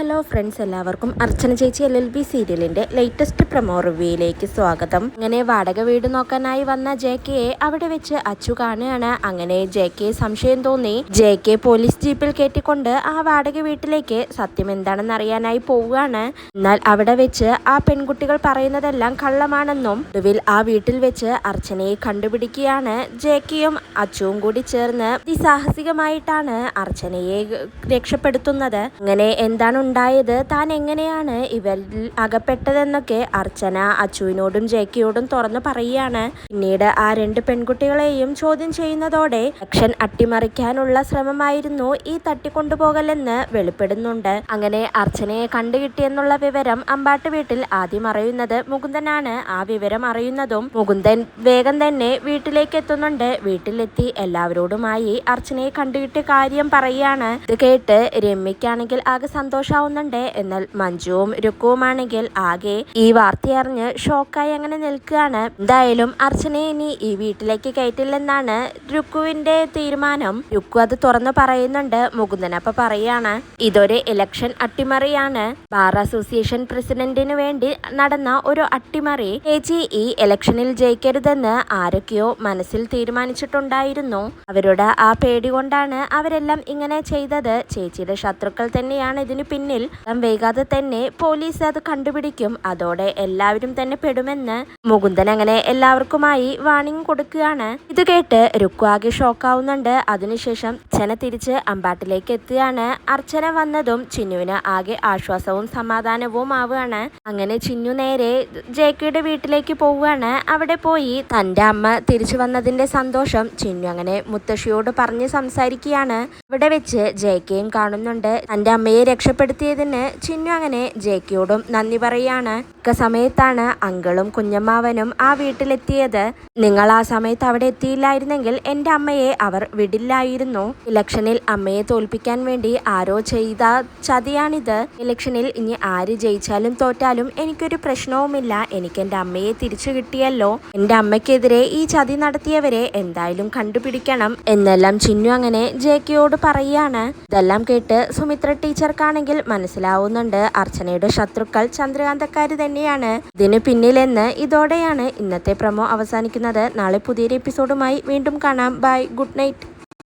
Hello friends, എല്ലാവർക്കും അർച്ചന ചേച്ചി LLB സീരിയലിന്റെ ലേറ്റസ്റ്റ് പ്രൊമോ റിവ്യൂയിലേക്ക് സ്വാഗതം. അങ്ങനെ വാടക വീട് നോക്കാനായി വന്ന JKയെ അവിടെ വെച്ച് അച്ചു കാണുകയാണ്. അങ്ങനെ JK സംശയം തോന്നി JK പോലീസ് ജീപ്പിൽ കയറ്റിക്കൊണ്ട് ആ വാടക വീട്ടിലേക്ക് സത്യം എന്താണെന്ന് അറിയാനായി പോവുകയാണ്. എന്നാൽ അവിടെ വെച്ച് ആ പെൺകുട്ടികൾ പറയുന്നതെല്ലാം കള്ളമാണെന്നും ഒടുവിൽ ആ വീട്ടിൽ വെച്ച് അർച്ചനയെ കണ്ടുപിടിക്കുകയാണ്. JKയും അച്ചുവും കൂടി ചേർന്ന് അതിസാഹസികമായിട്ടാണ് അർച്ചനയെ രക്ഷപ്പെടുത്തുന്നത്. അങ്ങനെ എന്താണ് ഉണ്ടായത്, താൻ എങ്ങനെയാണ് ഇവരിൽ അകപ്പെട്ടതെന്നൊക്കെ അർച്ചന അച്ചുവിനോടും JKയോടും തുറന്നു പറയുകയാണ്. പിന്നീട് ആ രണ്ട് പെൺകുട്ടികളെയും ചോദ്യം ചെയ്യുന്നതോടെ ഇലക്ഷൻ അട്ടിമറിക്കാനുള്ള ശ്രമമായിരുന്നു ഈ തട്ടിക്കൊണ്ടുപോകലെന്ന് വെളിപ്പെടുന്നുണ്ട്. അങ്ങനെ അർച്ചനയെ കണ്ടുകിട്ടിയെന്നുള്ള വിവരം അമ്പാട്ട് വീട്ടിൽ ആദ്യം അറിയുന്നത് മുകുന്ദനാണ്. ആ വിവരം അറിയുന്നതും മുകുന്ദൻ വേഗം തന്നെ വീട്ടിലേക്ക് എത്തുന്നുണ്ട്. വീട്ടിലെത്തി എല്ലാവരോടുമായി അർച്ചനയെ കണ്ടുകിട്ടിയ കാര്യം പറയുകയാണ്. ഇത് കേട്ട് രമ്യക്കാണെങ്കിൽ ആകെ സന്തോഷാവുന്നുണ്ട്. എന്നാൽ മഞ്ജുവും രുക്കുവുമാണെങ്കിൽ ആകെ ഈ വാർത്തയറിഞ്ഞ് ഷോക്കായി അങ്ങനെ നിൽക്കുകയാണ്. എന്തായാലും അർച്ചനയെ ഇനി ഈ വീട്ടിലേക്ക് കയറ്റില്ലെന്നാണ് രുക്കുവിന്റെ തീരുമാനം. രുക്കു അത് തുറന്നു പറയുന്നുണ്ട്. മുകുന്ദൻ അപ്പൊ പറയാണ്, ഇതൊരു ഇലക്ഷൻ അട്ടിമറിയാണ്. ബാർ അസോസിയേഷൻ പ്രസിഡന്റിന് വേണ്ടി നടന്ന ഒരു അട്ടിമറി. ചേച്ചി ഈ ഇലക്ഷനിൽ ജയിക്കരുതെന്ന് ആരൊക്കെയോ മനസ്സിൽ തീരുമാനിച്ചിട്ടുണ്ടായിരുന്നു. അവരുടെ ആ പേടി കൊണ്ടാണ് അവരെല്ലാം ഇങ്ങനെ ചെയ്തത്. ചേച്ചിയുടെ ശത്രുക്കൾ തന്നെയാണ് ഇതിനു പിന്നിൽ. വൈകാതെ തന്നെ പോലീസ് അത് കണ്ടുപിടിക്കും. അതോടെ എല്ലാവരും തന്നെ പെടുമെന്ന് മുകുന്ദൻ അങ്ങനെ എല്ലാവർക്കുമായി വാണിംഗ് കൊടുക്കുകയാണ്. ഇത് കേട്ട് രുക്കു ആകെ ഷോക്കാവുന്നുണ്ട്. അതിനുശേഷം അർച്ചന തിരിച്ച് അമ്പാട്ടിലേക്ക് എത്തുകയാണ്. അർച്ചന വന്നതും ചിന്നുവിന് ആകെ ആശ്വാസവും സമാധാനവും ആവുകയാണ്. അങ്ങനെ ചിന്നു നേരെ JKയുടെ വീട്ടിലേക്ക് പോവുകയാണ്. അവിടെ പോയി തന്റെ അമ്മ തിരിച്ചു വന്നതിന്റെ സന്തോഷം ചിന്നു അങ്ങനെ മുത്തശ്ശിയോട് പറഞ്ഞ് സംസാരിക്കുകയാണ്. ഇവിടെ വെച്ച് JKയും കാണുന്നുണ്ട്. തന്റെ അമ്മയെ രക്ഷപ്പെടുത്തിയതിന് ചിന്നു അങ്ങനെ JKയോടും നന്ദി പറയാണ്. സമയത്താണ് അങ്കിളും കുഞ്ഞമ്മാവനും ആ വീട്ടിലെത്തിയത്. നിങ്ങൾ ആ സമയത്ത് അവിടെ എത്തിയില്ലായിരുന്നെങ്കിൽ എൻ്റെ അമ്മയെ അവർ വിടില്ലായിരുന്നു. ഇലക്ഷനിൽ അമ്മയെ തോൽപ്പിക്കാൻ വേണ്ടി ആരോ ചെയ്ത ചതിയാണിത്. ഇലക്ഷനിൽ ഇനി ആര് ജയിച്ചാലും തോറ്റാലും എനിക്കൊരു പ്രശ്നവുമില്ല. എനിക്ക് എൻ്റെ അമ്മയെ തിരിച്ചു കിട്ടിയല്ലോ. എൻ്റെ അമ്മയ്ക്കെതിരെ ഈ ചതി നടത്തിയവരെ എന്തായാലും കണ്ടുപിടിക്കണം എന്നെല്ലാം ചിന്നു അങ്ങനെ JKയോട് പറയുകയാണ്. ഇതെല്ലാം കേട്ട് സുമിത്ര ടീച്ചർക്കാണെങ്കിൽ മനസ്സിലാവുന്നുണ്ട് അർച്ചനയുടെ ശത്രുക്കൾ ചന്ദ്രകാന്തക്കാര് തന്നെയാണ് ഇതിന് പിന്നിലെന്ന്. ഇതോടെയാണ് ഇന്നത്തെ പ്രൊമോ അവസാനിക്കുന്നത്. നാളെ പുതിയൊരു എപ്പിസോഡുമായി വീണ്ടും കാണാം. Bye, good night.